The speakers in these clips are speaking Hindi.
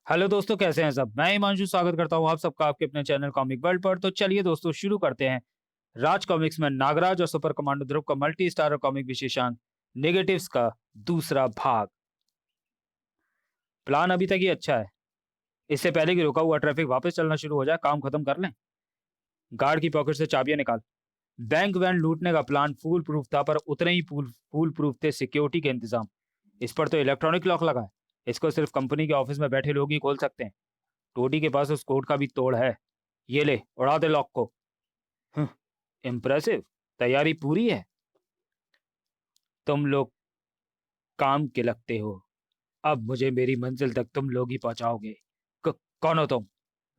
हेलो दोस्तों, कैसे हैं सब। मैं हिमांशु स्वागत करता हूं आप सबका आपके अपने चैनल कॉमिक वर्ल्ड पर। तो चलिए दोस्तों, शुरू करते हैं। राज कॉमिक्स में नागराज और सुपर कमांडो ध्रुव का मल्टी स्टारर कॉमिक विशेषांक नेगेटिव्स का दूसरा भाग। प्लान अभी तक ही अच्छा है। इससे पहले कि रुका हुआ ट्रैफिक वापस चलना शुरू हो जाए, काम खत्म कर लें। गार्ड की पॉकेट से चाबियां निकाल। बैंक वैन लूटने का प्लान फूल प्रूफ था, पर उतने ही फूल प्रूफ थे सिक्योरिटी के इंतजाम। इस पर तो इलेक्ट्रॉनिक लॉक लगा है। इसको सिर्फ कंपनी के ऑफिस में बैठे लोग ही खोल सकते हैं। टोडी के पास उस कोड का भी तोड़ है। ये ले, उड़ा दे लॉक को। इम्प्रेसिव। तैयारी पूरी है। तुम लोग काम के लगते हो। अब मुझे मेरी मंजिल तक तुम लोग ही पहुंचाओगे। कौन हो तुम?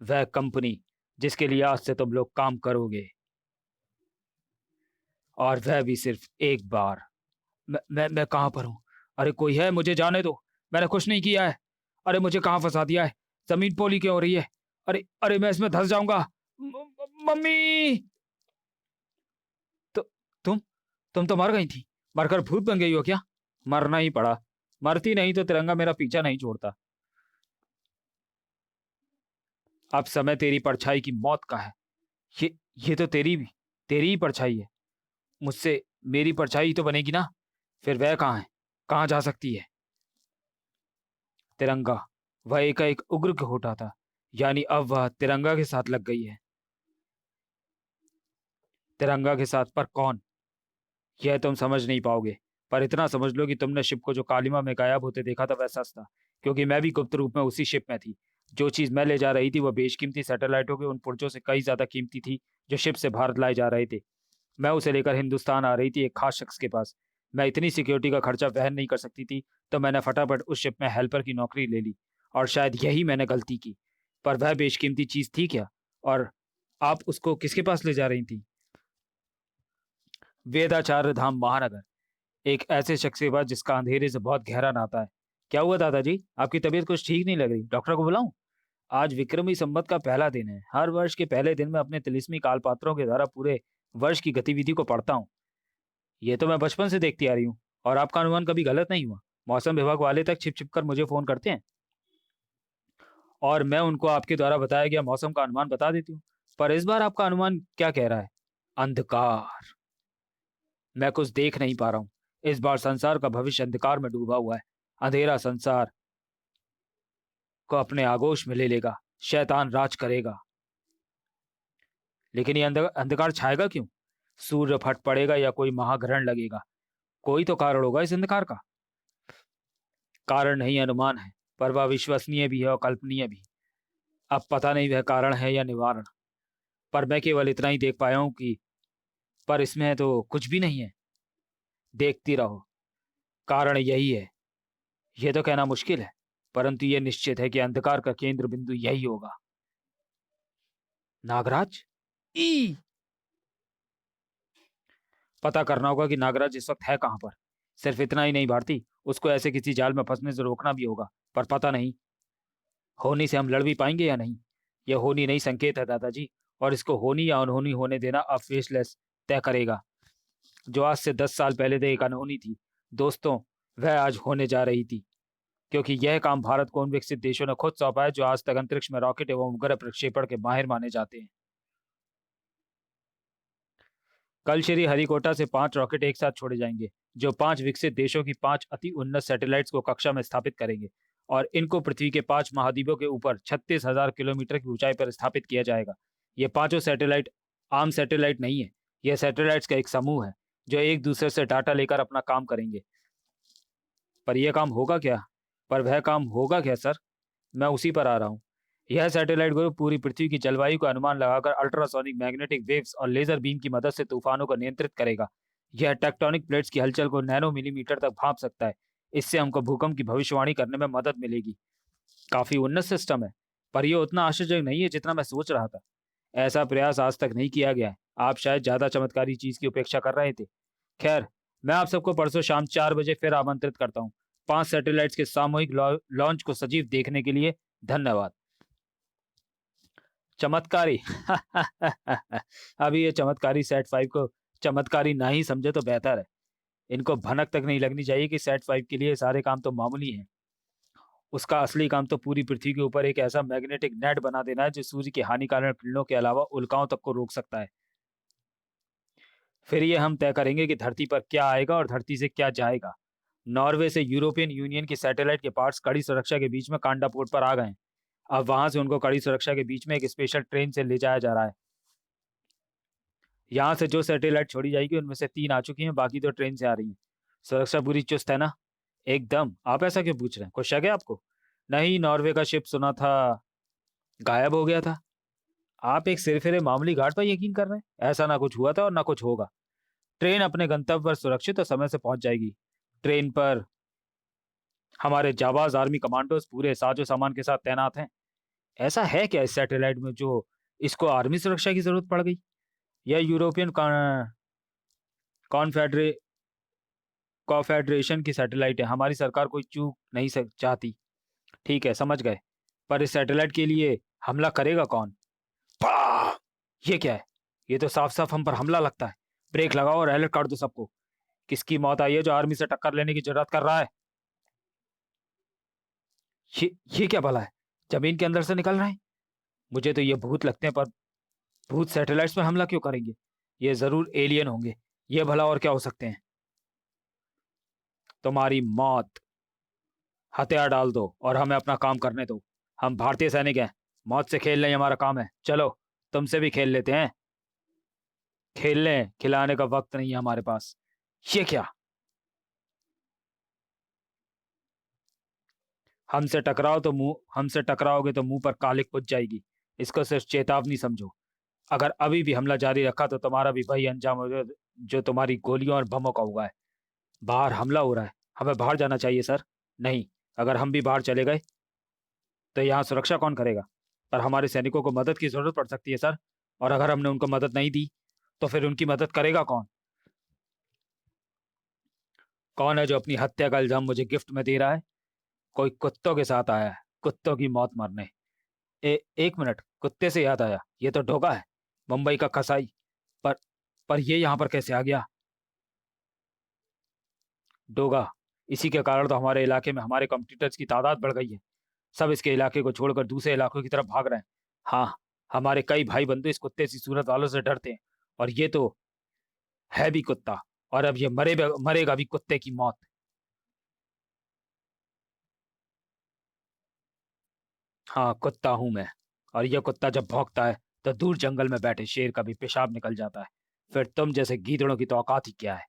वह कंपनी जिसके लिए आज से तुम लोग काम करोगे, और वह भी सिर्फ एक बार। मैं कहां पर हूं? अरे कोई है? मुझे जाने दो। मैंने कुछ नहीं किया है। अरे मुझे कहां फंसा दिया है? जमीन पोली क्यों हो रही है? अरे अरे, मैं इसमें धंस जाऊंगा। मम्मी। तो तुम तुम तो मर गई थी। मरकर भूत बन गई हो क्या? मरना ही पड़ा। मरती नहीं तो तिरंगा मेरा पीछा नहीं छोड़ता। अब समय तेरी परछाई की मौत का है। ये ये तो तेरी ही परछाई है। मुझसे मेरी परछाई ही तो बनेगी ना। फिर वह कहाँ है? कहाँ जा सकती है? तिरंगा। वह एकाएक उग्र के उठा था। यानी अब वह तिरंगा के साथ लग गई है। तिरंगा के साथ, पर कौन? यह तुम समझ नहीं पाओगे। पर इतना समझ लो कि तुमने शिप को जो कालिमा में गायब होते देखा था, वह सच था। क्योंकि मैं भी गुप्त रूप में उसी शिप में थी। जो चीज मैं ले जा रही थी वह बेशकीमती सैटेलाइटों के उन पुर्जों से कई ज्यादा कीमती थी, जो शिप से भारत लाए जा रहे थे। मैं उसे लेकर हिंदुस्तान आ रही थी, एक खास शख्स के पास। मैं इतनी सिक्योरिटी का खर्चा वहन नहीं कर सकती थी, तो मैंने फटाफट उस शिप में हेल्पर की नौकरी ले ली। और शायद यही मैंने गलती की। पर वह बेशकीमती चीज थी क्या? और आप उसको किसके पास ले जा रही थी? वेदाचार्य धाम महानगर। एक ऐसे शख्स के पास जिसका अंधेरे से बहुत गहरा नाता है। क्या हुआ दादाजी? आपकी तबीयत कुछ ठीक नहीं लग रही? डॉक्टर को बुलाऊं? आज विक्रमी संवत का पहला दिन है। हर वर्ष के पहले दिन में अपने तिलिस्मी काल पात्रों के द्वारा पूरे वर्ष की गतिविधि को पढ़ता हूँ। ये तो मैं बचपन से देखती आ रही हूँ। और आपका अनुमान कभी गलत नहीं हुआ। मौसम विभाग वाले तक छिप छिप कर मुझे फोन करते हैं, और मैं उनको आपके द्वारा बताया गया मौसम का अनुमान बता देती हूँ। पर इस बार आपका अनुमान क्या कह रहा है? अंधकार। मैं कुछ देख नहीं पा रहा हूँ। इस बार संसार का भविष्य अंधकार में डूबा हुआ है। अंधेरा संसार को अपने आगोश में ले लेगा। शैतान राज करेगा। लेकिन ये अंधकार छाएगा क्यों? सूर्य फट पड़ेगा या कोई महाग्रहण लगेगा? कोई तो कारण होगा इस अंधकार का। कारण नहीं, अनुमान है। पर वह विश्वसनीय भी है और कल्पनीय भी। अब पता नहीं वह कारण है या निवारण। पर मैं केवल इतना ही देख पाया हूं कि पर इसमें तो कुछ भी नहीं है। देखती रहो। कारण यही है। यह तो कहना मुश्किल है, परंतु यह निश्चित है कि अंधकार का केंद्र बिंदु यही होगा। नागराज। ई पता करना होगा कि नागराज इस वक्त है कहां पर। सिर्फ इतना ही नहीं भारती, उसको ऐसे किसी जाल में फंसने से रोकना भी होगा। पर पता नहीं होनी से हम लड़ भी पाएंगे या नहीं। यह होनी नहीं संकेत है दादाजी। और इसको होनी या अनहोनी होने देना अब फेसलेस तय करेगा। जो आज से 10 साल पहले तक एक अनहोनी थी, दोस्तों, वह आज होने जा रही थी। क्योंकि यह काम भारत को उन विकसित देशों ने खुद सौंपा है जो आज तक अंतरिक्ष में रॉकेट एवं उपग्रह प्रक्षेपण के माहिर माने जाते हैं। कल श्री हरिकोटा से 5 रॉकेट एक साथ छोड़े जाएंगे, जो 5 विकसित देशों की 5 अति उन्नत सैटेलाइट्स को कक्षा में स्थापित करेंगे। और इनको पृथ्वी के 5 महाद्वीपों के ऊपर 36,000 किलोमीटर की ऊंचाई पर स्थापित किया जाएगा। ये पांचों सैटेलाइट आम सैटेलाइट नहीं है। यह सैटेलाइट्स का एक समूह है, जो एक दूसरे से डाटा लेकर अपना काम करेंगे। पर यह काम होगा क्या? पर वह काम होगा क्या सर? मैं उसी पर आ रहा हूँ। यह सैटेलाइट ग्रुप पूरी पृथ्वी की जलवायु का अनुमान लगाकर अल्ट्रासोनिक मैग्नेटिक वेव्स और लेजर बीम की मदद से तूफानों को नियंत्रित करेगा। यह टेक्टोनिक प्लेट्स की हलचल को नैनो मिलीमीटर तक भांप सकता है। इससे हमको भूकंप की भविष्यवाणी करने में मदद मिलेगी। काफी उन्नत सिस्टम है। पर यह उतना आश्चर्यजनक नहीं है जितना मैं सोच रहा था। ऐसा प्रयास आज तक नहीं किया गया है। आप शायद ज्यादा चमत्कारी चीज की उपेक्षा कर रहे थे। खैर, मैं आप सबको परसों शाम 4 बजे फिर आमंत्रित करता हूँ। 5 सैटेलाइट्स के सामूहिक लॉन्च को सजीव देखने के लिए धन्यवाद। चमत्कारी। अभी ये चमत्कारी सेट 5 को चमत्कारी ना ही समझे तो बेहतर है। इनको भनक तक नहीं लगनी चाहिए कि सेट 5 के लिए सारे काम तो मामूली हैं। उसका असली काम तो पूरी पृथ्वी के ऊपर एक ऐसा मैग्नेटिक नेट बना देना है जो सूर्य की हानिकारक किरणों के अलावा उल्काओं तक को रोक सकता है। फिर ये हम तय करेंगे कि धरती पर क्या आएगा और धरती से क्या जाएगा। नॉर्वे से यूरोपियन यूनियन की सैटेलाइट के पार्ट्स कड़ी सुरक्षा के बीच में कांडा पोर्ट पर आ गए हैं। अब वहां से उनको कड़ी सुरक्षा के बीच में एक स्पेशल ट्रेन से ले जाया जा रहा है। यहाँ से जो सैटेलाइट छोड़ी जाएगी उनमें से 3 आ चुकी हैं, बाकी तो ट्रेन से आ रही हैं। सुरक्षा पूरी चुस्त है ना? एकदम। आप ऐसा क्यों पूछ रहे हैं? कुछ शक है आपको? नहीं, नॉर्वे का शिप सुना था गायब हो गया था। आप एक सिरफिरे मामूली घाट पर यकीन कर रहे हैं? ऐसा ना कुछ हुआ था और ना कुछ होगा। ट्रेन अपने गंतव्य पर सुरक्षित और समय से पहुंच जाएगी। ट्रेन पर हमारे जाबाज आर्मी कमांडोज पूरे साजो सामान के साथ तैनात हैं। ऐसा है क्या इस सैटेलाइट में जो इसको आर्मी सुरक्षा की जरूरत पड़ गई? यह यूरोपियन कॉन्फेडरे कॉन्फेडरेशन की सैटेलाइट है। हमारी सरकार कोई चूक नहीं चाहती। ठीक है, समझ गए। पर इस सैटेलाइट के लिए हमला करेगा कौन? वाह! ये क्या है? ये तो साफ साफ हम पर हमला लगता है। ब्रेक लगाओ और अलर्ट कर दो सबको। किसकी मौत आई है जो आर्मी से टक्कर लेने की जरूरत कर रहा है? ये क्या भला है? जमीन के अंदर से निकल रहे हैं। मुझे तो ये भूत लगते हैं, पर भूत सैटेलाइट्स पर हमला क्यों करेंगे? ये जरूर एलियन होंगे। ये भला और क्या हो सकते हैं? तुम्हारी मौत। हथियार डाल दो और हमें अपना काम करने दो। हम भारतीय सैनिक हैं। मौत से खेलना ही हमारा काम है। चलो, तुमसे भी खेल लेते हैं। खेलने खिलाने का वक्त नहीं है हमारे पास। ये क्या? हमसे टकराओगे तो मुंह पर कालिक पुज जाएगी। इसको सिर्फ चेतावनी समझो। अगर अभी भी हमला जारी रखा तो तुम्हारा भी वही अंजाम होगा जो तुम्हारी गोलियों और बमों का हुआ है। बाहर हमला हो रहा है। हमें बाहर जाना चाहिए सर। नहीं, अगर हम भी बाहर चले गए तो यहाँ सुरक्षा कौन करेगा? पर हमारे सैनिकों को मदद की जरूरत पड़ सकती है सर। और अगर हमने उनको मदद नहीं दी तो फिर उनकी मदद करेगा कौन? कौन है जो अपनी हत्या का इल्जाम मुझे गिफ्ट में दे रहा है? कोई कुत्तों के साथ आया है, कुत्तों की मौत मरने। एक मिनट, कुत्ते से याद आया, ये तो ढोका है, मुंबई का कसाई। पर पर ये यहाँ पर कैसे आ गया? डोगा। इसी के कारण तो हमारे इलाके में हमारे कॉम्पिटिटर्स की तादाद बढ़ गई है। सब इसके इलाके को छोड़कर दूसरे इलाकों की तरफ भाग रहे हैं। हाँ, हमारे कई भाई बंधु इस कुत्ते सी सूरत वालों से डरते हैं। और ये तो है भी कुत्ता। और अब ये मरेगा भी कुत्ते की मौत। हाँ, कुत्ता हूं मैं। और यह कुत्ता जब भौंकता है तो दूर जंगल में बैठे शेर का भी पेशाब निकल जाता है। फिर तुम जैसे गीदड़ों की तो औकात ही क्या है?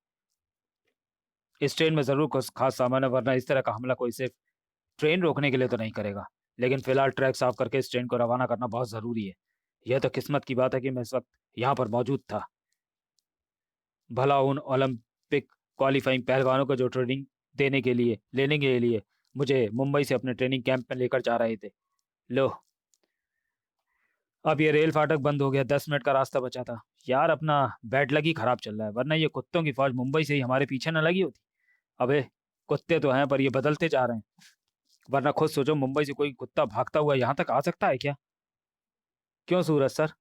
इस ट्रेन में जरूर कुछ खास सामान है, वरना इस तरह का हमला कोई सिर्फ ट्रेन रोकने के लिए तो नहीं करेगा। लेकिन फिलहाल ट्रैक साफ करके इस ट्रेन को रवाना करना बहुत जरूरी है। यह तो किस्मत की बात है कि मैं इस वक्त यहाँ पर मौजूद था। भला उन ओलंपिक क्वालिफाइंग पहलवानों को जो ट्रेनिंग लेने के लिए मुझे मुंबई से अपने ट्रेनिंग कैंप में लेकर जा रहे थे। लो, अब ये रेल फाटक बंद हो गया। 10 मिनट का रास्ता बचा था। यार, अपना बैड लक ही खराब चल रहा है, वरना ये कुत्तों की फौज मुंबई से ही हमारे पीछे न लगी होती। अबे, कुत्ते तो हैं पर ये बदलते जा रहे हैं। वरना खुद सोचो, मुंबई से कोई कुत्ता भागता हुआ यहाँ तक आ सकता है क्या? क्यों सूरज सर?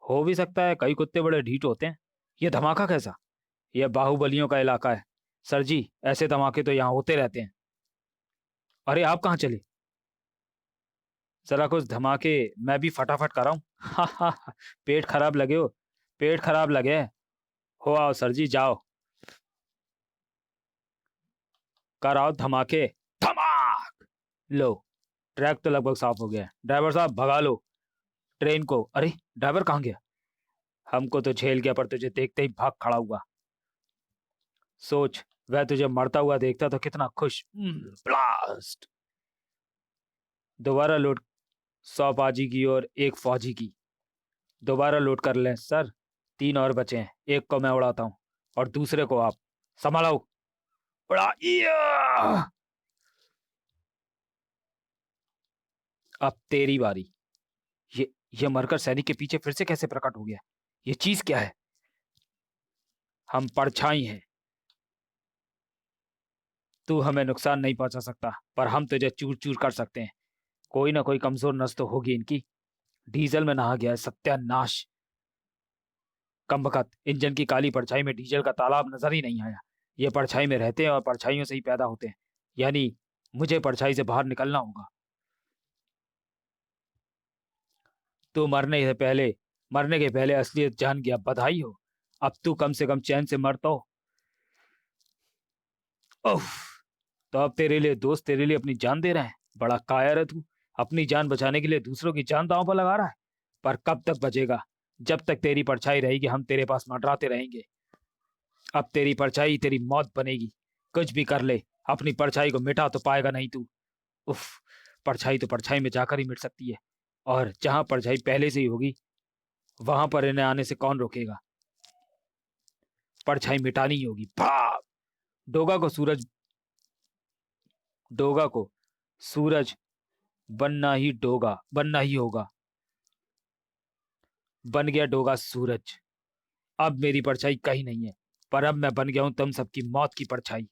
हो भी सकता है, कई कुत्ते बड़े ढीठ होते हैं। ये धमाका कैसा? यह बाहुबलियों का इलाका है सर जी। ऐसे धमाके तो यहाँ होते रहते हैं। अरे, आप कहाँ चले? जरा कुछ धमाके मैं भी फटाफट कराऊं। हा हा हा, पेट खराब लगे हो? पेट खराब लगे हो? आओ सर जी, जाओ, कराओ धमाके। धमाक! लो, ट्रैक तो लगभग साफ हो गया है। ड्राइवर साहब, भगा लो ट्रेन को। अरे, ड्राइवर कहाँ गया? हमको तो झेल गया, पर तुझे देखते ही भाग खड़ा हुआ। सोच, वह तुझे मरता हुआ देखता तो कितना खुश। ब्लास्ट! दोबारा लोड। 100 बाजी की और एक फौजी की। दोबारा लोड कर लें सर। 3 और बचे हैं। एक को मैं उड़ाता हूँ और दूसरे को आप संभालो। उड़ा इया! अब तेरी बारी। ये ये मरकर सैनिक के पीछे फिर से कैसे प्रकट हो गया? ये चीज क्या है? हम परछाई हैं। तू हमें नुकसान नहीं पहुंचा सकता, पर हम तुझे चूर चूर कर सकते हैं। कोई ना कोई कमजोर नस तो होगी इनकी। डीजल में नहा गया है, सत्यानाश। कमबख्त, इंजन की काली परछाई में डीजल का तालाब नजर ही नहीं आया। ये परछाई में रहते हैं और परछाइयों से ही पैदा होते हैं। यानी मुझे परछाई से बाहर निकलना होगा। तू मरने के पहले असलियत जान गया, बधाई हो। अब तू कम से कम चैन से मरता हो। उफ। तो अब तेरे लिए दोस्त तेरे लिए अपनी जान दे रहे हैं। बड़ा कायर है तू। अपनी जान बचाने के लिए दूसरों की जान दांव पर लगा रहा है। पर कब तक बचेगा? जब तक तेरी परछाई रहेगी हम तेरे पास मंडराते रहेंगे। अब तेरी परछाई तेरी मौत बनेगी। कुछ भी कर ले, अपनी परछाई को मिटा तो पाएगा नहीं तू। उफ। परछाई तो परछाई में जाकर ही मिट सकती है, और जहां परछाई पहले से ही होगी वहां पर इन्हें आने से कौन रोकेगा? परछाई मिटानी ही होगी। भाग। डोगा को सूरज डोगा को सूरज बनना ही होगा। बन गया डोगा सूरज। अब मेरी परछाई कहीं नहीं है, पर अब मैं बन गया हूं तुम सबकी मौत की परछाई।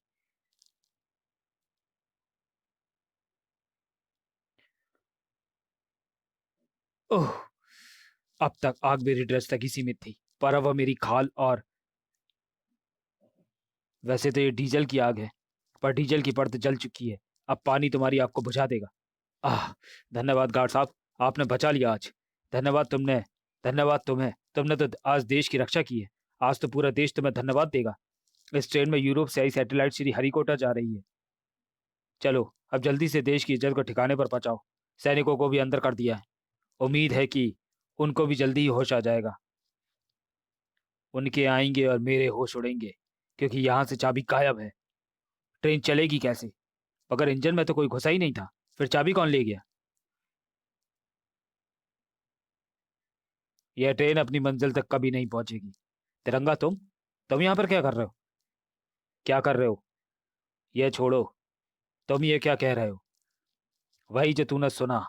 ओह। अब तक आग मेरी ड्रेस तक ही सीमित थी, पर अब वह मेरी खाल और वैसे तो ये डीजल की आग है, पर डीजल की परत जल चुकी है। अब पानी तुम्हारी आग को बुझा देगा। आह। धन्यवाद गार्ड साहब, आपने बचा लिया आज। धन्यवाद तुमने धन्यवाद तुम्हें तुमने तो आज देश की रक्षा की है। आज तो पूरा देश तुम्हें धन्यवाद देगा। इस ट्रेन में यूरोप से आई सैटेलाइट श्री हरिकोटा जा रही है। चलो अब जल्दी से देश की इज्जत को ठिकाने पर पहुंचाओ। सैनिकों को भी अंदर कर दिया है। उम्मीद है कि उनको भी जल्दी ही होश आ जाएगा। उनके आएंगे और मेरे होश उड़ेंगे, क्योंकि यहाँ से चाबी गायब है। ट्रेन चलेगी कैसे? मगर इंजन में तो कोई घुसा ही नहीं था, फिर चाबी कौन ले गया? यह ट्रेन अपनी मंजिल तक कभी नहीं पहुंचेगी। तिरंगा, तुम यहाँ पर क्या कर रहे हो? क्या कर रहे हो? यह छोड़ो। तुम ये क्या कह रहे हो? वही जो तूने सुना।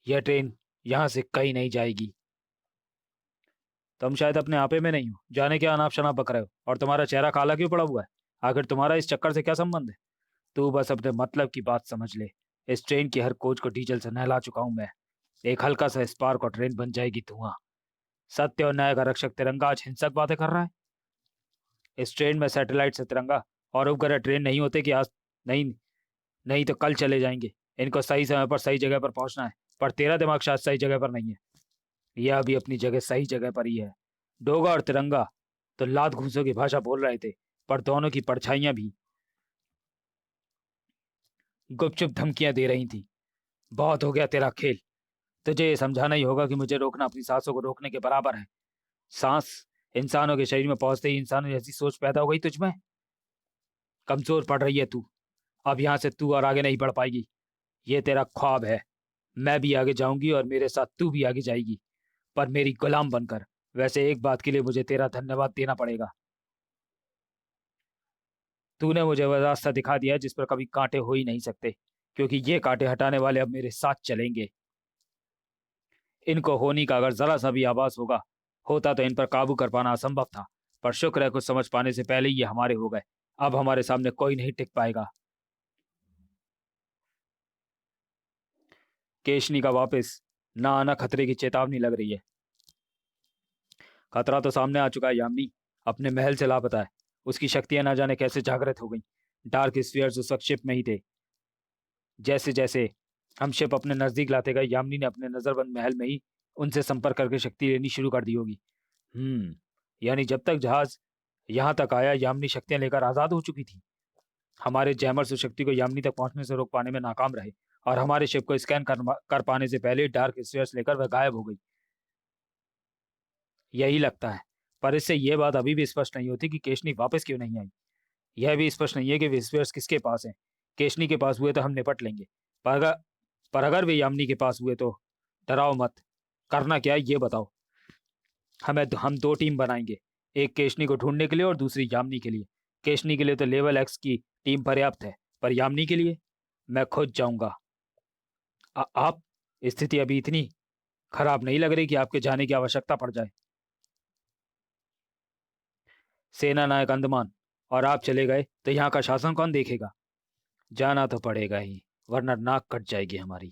यह ट्रेन यहाँ से कहीं नहीं जाएगी। तुम शायद अपने आपे में नहीं हो, जाने क्या अनाप शनाप बक रहे हो। और तुम्हारा चेहरा काला क्यों पड़ा हुआ है? आखिर तुम्हारा इस चक्कर से क्या संबंध है? तू बस अपने मतलब की बात समझ ले। इस ट्रेन की हर कोच को डीजल से नहला चुका हूं मैं। एक हल्का सा स्पार्क और ट्रेन बन जाएगी धुआं। सत्य और न्याय का रक्षक तिरंगा आज हिंसक बातें कर रहा है। इस ट्रेन में सैटेलाइट से तिरंगा और उपग्रह ट्रेन नहीं होते कि आज नहीं नहीं तो कल चले जाएंगे। इनको सही समय पर सही जगह पर पहुंचना है। पर तेरा दिमाग शायद सही जगह पर नहीं है। यह भी अपनी जगह सही जगह पर ही है। डोगा और तिरंगा तो लात घूंसों की भाषा बोल रहे थे, पर दोनों की परछाइयां भी गुपचुप धमकियां दे रही थी। बहुत हो गया तेरा खेल। तुझे ये समझाना ही होगा कि मुझे रोकना अपनी सांसों को रोकने के बराबर है। सांस इंसानों के शरीर में पहुंचते ही इंसानों जैसी सोच पैदा हो गई तुझमें। कमजोर पड़ रही है तू। अब यहां से तू और आगे नहीं बढ़ पाएगी। ये तेरा ख्वाब है। मैं भी आगे जाऊंगी और मेरे साथ तू भी आगे जाएगी, पर मेरी गुलाम बनकर। वैसे एक बात के लिए मुझे तेरा धन्यवाद देना पड़ेगा। तूने मुझे वह रास्ता दिखा दिया जिस पर कभी कांटे हो ही नहीं सकते, क्योंकि ये कांटे हटाने वाले अब मेरे साथ चलेंगे। इनको होनी का अगर जरा सा भी आभास होता तो इन पर काबू कर पाना असंभव था। पर शुक्र है कुछ समझ पाने से पहले ही ये हमारे हो गए। अब हमारे सामने कोई नहीं टिक पाएगा। केशनी का वापस ना आना खतरे की चेतावनी लग रही है। खतरा तो सामने आ चुका है। यामिनी अपने महल से लापता है। उसकी शक्तियां ना जाने कैसे जागृत हो गई। डार्क स्फीयर्स उस वक्त शिप में ही थे। जैसे जैसे हम शिप अपने नजदीक लाते गए, यामिनी ने अपने नजरबंद महल में ही उनसे संपर्क करके शक्ति लेनी शुरू कर दी होगी। यानी जब तक जहाज यहाँ तक आया यामिनी शक्तियां लेकर आजाद हो चुकी थी। हमारे जैमर्स उस शक्ति को यामिनी तक पहुंचने से रोक पाने में नाकाम रहे, और हमारे शिप को स्कैन कर पाने से पहले डार्क स्फीयर्स लेकर वह गायब हो गई। यही लगता है। पर इससे यह बात अभी भी स्पष्ट नहीं होती कि केशनी वापस क्यों नहीं आई। यह भी स्पष्ट नहीं है कि वे स्फीयर्स किसके पास हैं। केशनी के पास हुए तो हम निपट लेंगे, पर अगर वे यामिनी के पास हुए तो डराओ मत। करना क्या है ये बताओ। हम दो टीम बनाएंगे, एक केशनी को ढूंढने के लिए और दूसरी यामिनी के लिए। केशनी के लिए तो लेवल एक्स की टीम पर्याप्त है, पर यामिनी के लिए मैं खुद जाऊंगा। आप स्थिति अभी इतनी खराब नहीं लग रही कि आपके जाने की आवश्यकता पड़ जाए। सेना नायक अंडमान और आप चले गए तो यहाँ का शासन कौन देखेगा? जाना तो पड़ेगा ही, वरना नाक कट जाएगी हमारी।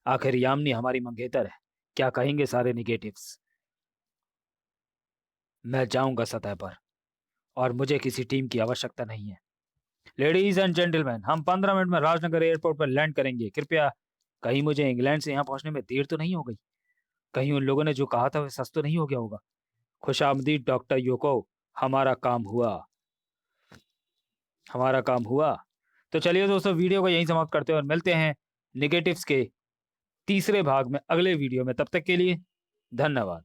आखिर यामिनी हमारी मंगेतर है। क्या कहेंगे सारे निगेटिव्स? मैं जाऊंगा सतह पर, और मुझे किसी टीम की आवश्यकता नहीं है। लेडीज एंड जेंटलमैन, हम 15 मिनट में राजनगर एयरपोर्ट पर लैंड करेंगे। कृपया, कहीं मुझे इंग्लैंड से यहाँ पहुंचने में देर तो नहीं हो गई? कहीं उन लोगों ने जो कहा था वह सच तो नहीं हो गया होगा? खुशामदीद डॉक्टर योको, हमारा काम हुआ, हमारा काम हुआ। तो चलिए दोस्तों, वीडियो को यहीं समाप्त करते हैं और मिलते हैं नेगेटिव्स के तीसरे भाग में अगले वीडियो में। तब तक के लिए धन्यवाद।